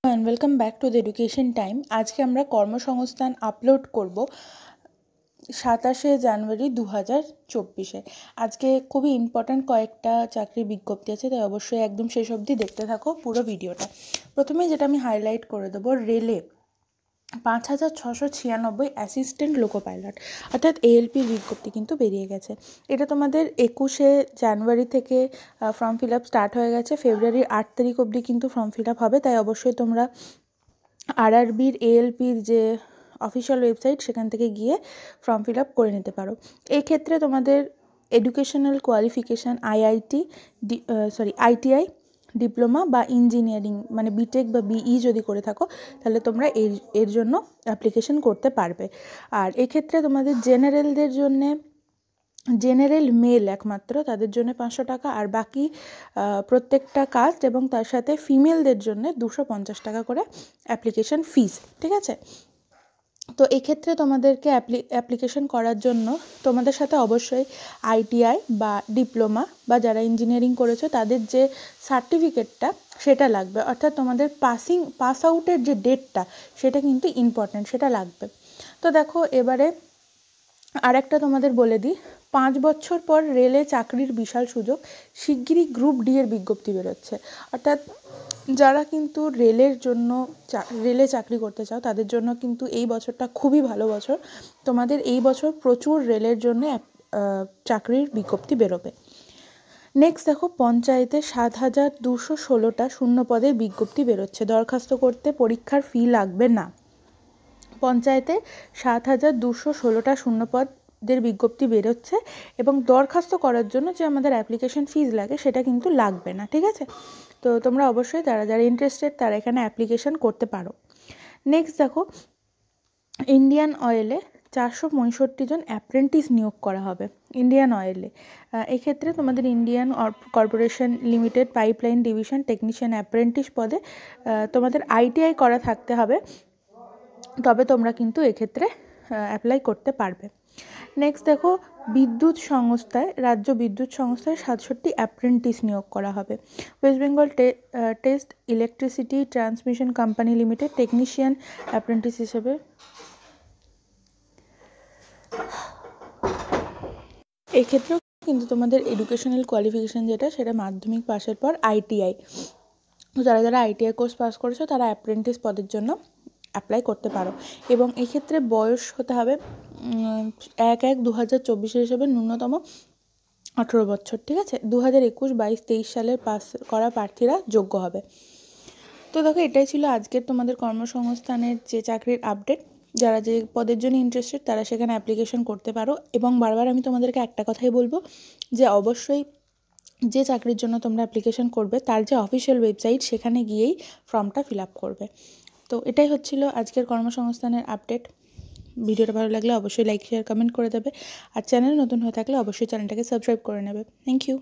and welcome back to the education time. আজকে আমরা কর্মসংস্থান আপলোড করব 27 জানুয়ারি 2024-এ। আজকে খুবই ইম্পর্ট্যান্ট কয়েকটা চাকরির বিজ্ঞপ্তি আছে, তাই অবশ্যই একদম শেষ অবধি দেখতে থাকো পুরো ভিডিওটা। প্রথমেই যেটা আমি হাইলাইট করে দেবো, রেলে 5696 অ্যাসিস্ট্যান্ট লোকো পাইলট অর্থাৎ এএলপির বিজ্ঞপ্তি কিন্তু বেরিয়ে গেছে। এটা তোমাদের 21শে জানুয়ারি থেকে ফর্ম ফিল আপ স্টার্ট হয়ে গেছে। ফেব্রুয়ারির 8 তারিখ অবধি কিন্তু ফর্ম ফিল আপ হবে, তাই অবশ্যই তোমরা আরআরবির এএলপির যে অফিসিয়াল ওয়েবসাইট সেখান থেকে গিয়ে ফর্ম ফিল আপ করে নিতে পারো। এই ক্ষেত্রে তোমাদের এডুকেশনাল কোয়ালিফিকেশান আইটিআই, ডিপ্লোমা বা ইঞ্জিনিয়ারিং মানে বিটেক বা বিই যদি করে থাকো তাহলে তোমরা এর জন্য অ্যাপ্লিকেশন করতে পারবে। আর এক্ষেত্রে তোমাদের জেনারেলদের জন্যে, জেনারেল মেল একমাত্র তাদের জন্য 500 টাকা, আর বাকি প্রত্যেকটা কাস্ট এবং তার সাথে ফিমেলদের জন্য 250 টাকা করে অ্যাপ্লিকেশন ফিস, ঠিক আছে। তো এক্ষেত্রে তোমাদেরকে অ্যাপ্লিকেশন করার জন্য তোমাদের সাথে অবশ্যই আইটিআই বা ডিপ্লোমা বা যারা ইঞ্জিনিয়ারিং করেছো তাদের যে সার্টিফিকেটটা সেটা লাগবে, অর্থাৎ তোমাদের পাস আউটের যে ডেটটা সেটা কিন্তু ইম্পর্ট্যান্ট, সেটা লাগবে। তো দেখো এবারে আর একটা তোমাদের বলে দিই, 5 বছর পর রেলে চাকরির বিশাল সুযোগ, শিগগিরই গ্রুপ ডি এর বিজ্ঞপ্তি বেরোচ্ছে। অর্থাৎ যারা কিন্তু রেলে চাকরি করতে চাও তাদের জন্য কিন্তু এই বছরটা খুবই ভালো বছর। তোমাদের এই বছর প্রচুর রেলের জন্য চাকরির বিজ্ঞপ্তি বেরোবে। নেক্সট দেখো, পঞ্চায়েতে 7216টা শূন্য পদের বিজ্ঞপ্তি বেরোচ্ছে। দরখাস্ত করতে পরীক্ষার ফি লাগবে না। পঞ্চায়েতে 7216টা শূন্যপদের বিজ্ঞপ্তি বেরোচ্ছে এবং দরখাস্ত করার জন্য যে আমাদের অ্যাপ্লিকেশন ফিজ লাগে সেটা কিন্তু লাগবে না, ঠিক আছে। তো তোমরা অবশ্যই যারা ইন্টারেস্টেড তারা এখানে অ্যাপ্লিকেশন করতে পারো। নেক্সট দেখো, ইন্ডিয়ান অয়েলে 465 জন অ্যাপ্রেন্টিস নিয়োগ করা হবে। ইন্ডিয়ান অয়েলে এক্ষেত্রে তোমাদের Indian corporation limited pipeline division technician apprentice পদে তোমাদের আইটিআই করা থাকতে হবে, তবে তোমরা কিন্তু এক্ষেত্রে অ্যাপ্লাই করতে পারবে। নেক্সট দেখো, রাজ্য বিদ্যুৎ সংস্থায় 67 অ্যাপ্রেন্টিস নিয়োগ করা হবে। West Bengal test electricity transmission company limited technician apprentice হিসেবে এক্ষেত্রেও কিন্তু তোমাদের এডুকেশনাল কোয়ালিফিকেশান যেটা সেটা মাধ্যমিক পাশের পর আইটিআই, যারা আইটিআই কোর্স পাস করেছো তারা অ্যাপ্রেন্টিস পদের জন্য অ্যাপ্লাই করতে পারো। এবং এক্ষেত্রে বয়স হতে হবে 1/1/2024 হিসেবে ন্যূনতম 18 বছর, ঠিক আছে। 2021, 22, 23 সালের পাস করা প্রার্থীরা যোগ্য হবে। তো দেখো এটাই ছিল আজকের তোমাদের কর্মসংস্থানের যে চাকরির আপডেট। যারা যে পদের জন্য ইন্টারেস্টেড তারা সেখানে অ্যাপ্লিকেশন করতে পারো। এবং বারবার আমি তোমাদেরকে একটা কথাই বলবো যে অবশ্যই যে চাকরির জন্য তোমরা অ্যাপ্লিকেশন করবে তার যে অফিসিয়াল ওয়েবসাইট সেখানে গিয়েই ফর্মটা ফিল আপ করবে। তো এটাই হচ্ছিল আজকের কর্মসংস্থানের আপডেট। ভিডিওটা ভালো লাগলে অবশ্যই লাইক, শেয়ার, কমেন্ট করে দেবে। আর চ্যানেল নতুন হয়ে থাকলে অবশ্যই চ্যানেলটাকে সাবস্ক্রাইব করে নেবে। Thank you.